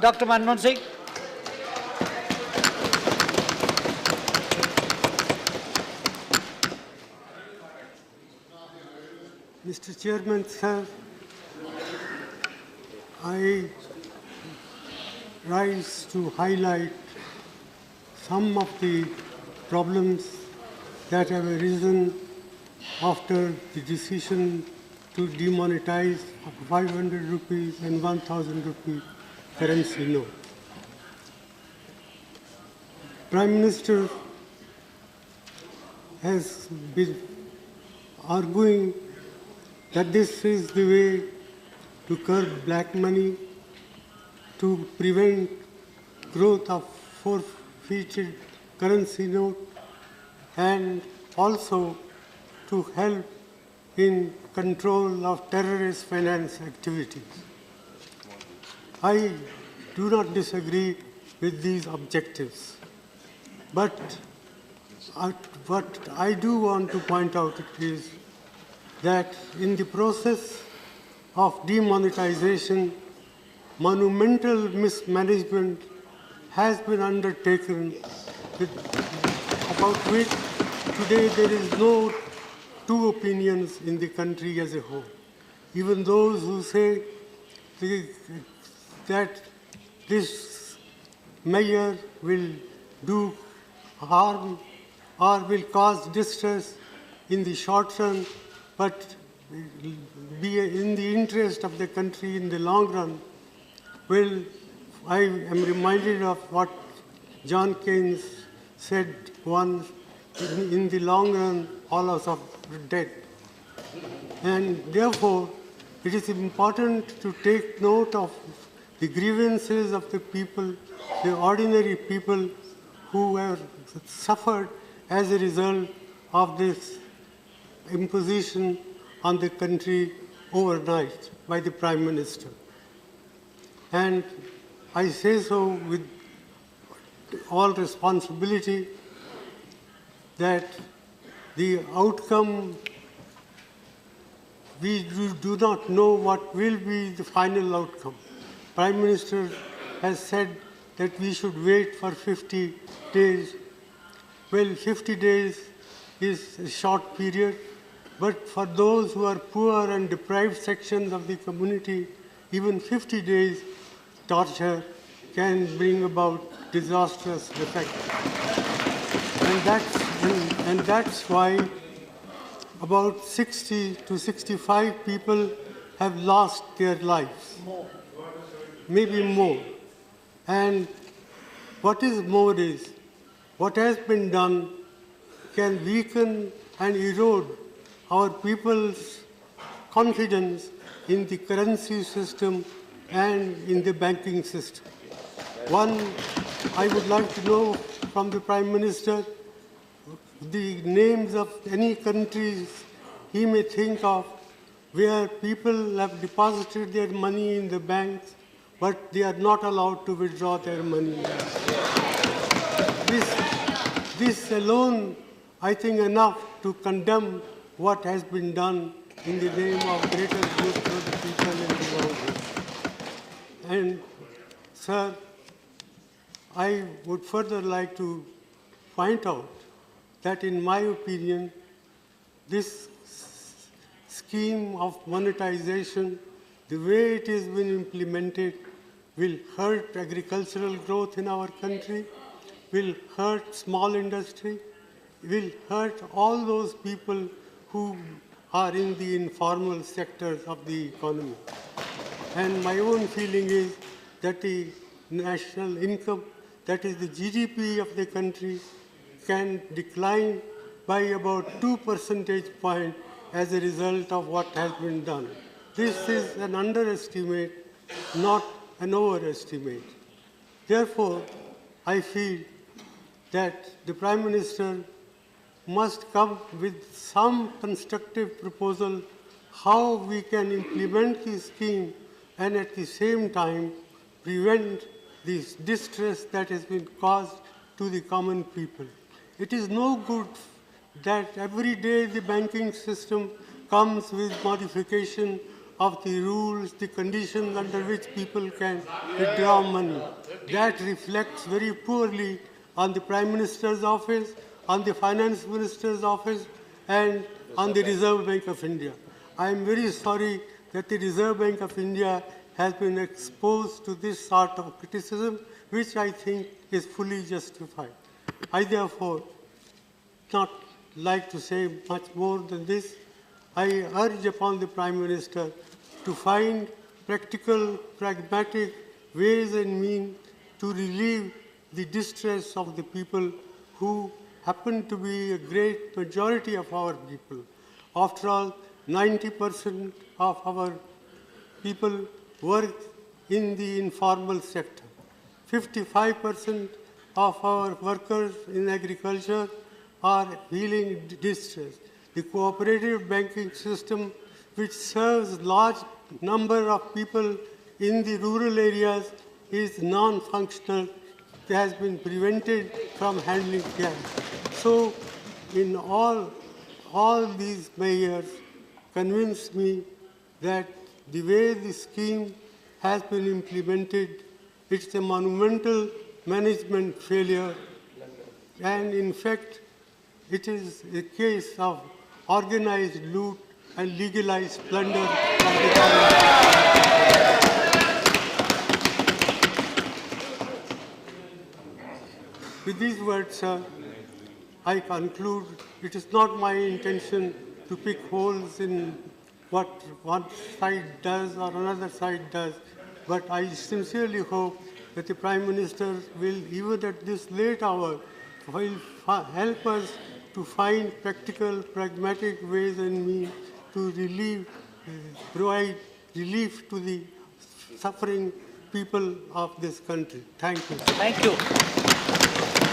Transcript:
Dr. Manmohan Singh. Mr. Chairman, sir, I rise to highlight some of the problems that have arisen after the decision to demonetize 500 rupees and 1000 rupee currency note. Prime Minister has been arguing that this is the way to curb black money, to prevent growth of forfeited currency note, and also to help in control of terrorist finance activities. I do not disagree with these objectives, but what I do want to point out is that in the process of demonetization, monumental mismanagement has been undertaken, about which today there is no two opinions in the country as a whole. Even those who say that this measure will do harm or will cause distress in the short run, but be in the interest of the country in the long run. Well, I am reminded of what John Keynes said once, in the long run, all of us are dead. And therefore, it is important to take note of the grievances of the people, the ordinary people who have suffered as a result of this imposition on the country overnight by the Prime Minister. And I say so with all responsibility that the outcome, we do not know what will be the final outcome. Prime Minister has said that we should wait for 50 days. Well, 50 days is a short period, but for those who are poor and deprived sections of the community, even 50 days torture can bring about disastrous effect. And that's why about 60 to 65 people have lost their lives, maybe more. And what is more is, what has been done can weaken and erode our people's confidence in the currency system and in the banking system. One, I would like to know from the Prime Minister the names of any countries he may think of where people have deposited their money in the banks, but they are not allowed to withdraw their money. This alone, I think, enough to condemn what has been done in the name of greater good for the people in the world. And, sir, I would further like to point out that, in my opinion, this scheme of monetization, the way it has been implemented, will hurt agricultural growth in our country, will hurt small industry, will hurt all those people who are in the informal sectors of the economy. And my own feeling is that the national income, that is the GDP of the country, can decline by about 2 percentage points as a result of what has been done. This is an underestimate, not an overestimate. Therefore, I feel that the Prime Minister must come with some constructive proposal how we can implement the scheme and at the same time prevent this distress that has been caused to the common people. It is no good that every day the banking system comes with modification of the rules, the conditions under which people can withdraw money. That reflects very poorly on the Prime Minister's office, on the Finance Minister's office, and on the Reserve Bank of India. I am very sorry that the Reserve Bank of India has been exposed to this sort of criticism, which I think is fully justified. I therefore not like to say much more than this. I urge upon the Prime Minister to find practical, pragmatic ways and means to relieve the distress of the people who happen to be a great majority of our people. After all, 90% of our people work in the informal sector. 55% of our workers in agriculture are feeling distress. The cooperative banking system, which serves large number of people in the rural areas, is non-functional. It has been prevented from handling cash. So, in all these measures convince me that the way the scheme has been implemented, it's a monumental management failure, and in fact, it is a case of organized loot and legalized plunder of the government. With these words, sir, I conclude it is not my intention to pick holes in what one side does or another side does, but I sincerely hope that the Prime Minister will, even at this late hour, will help us to find practical, pragmatic ways and means to provide relief to the suffering people of this country. Thank you. Thank you.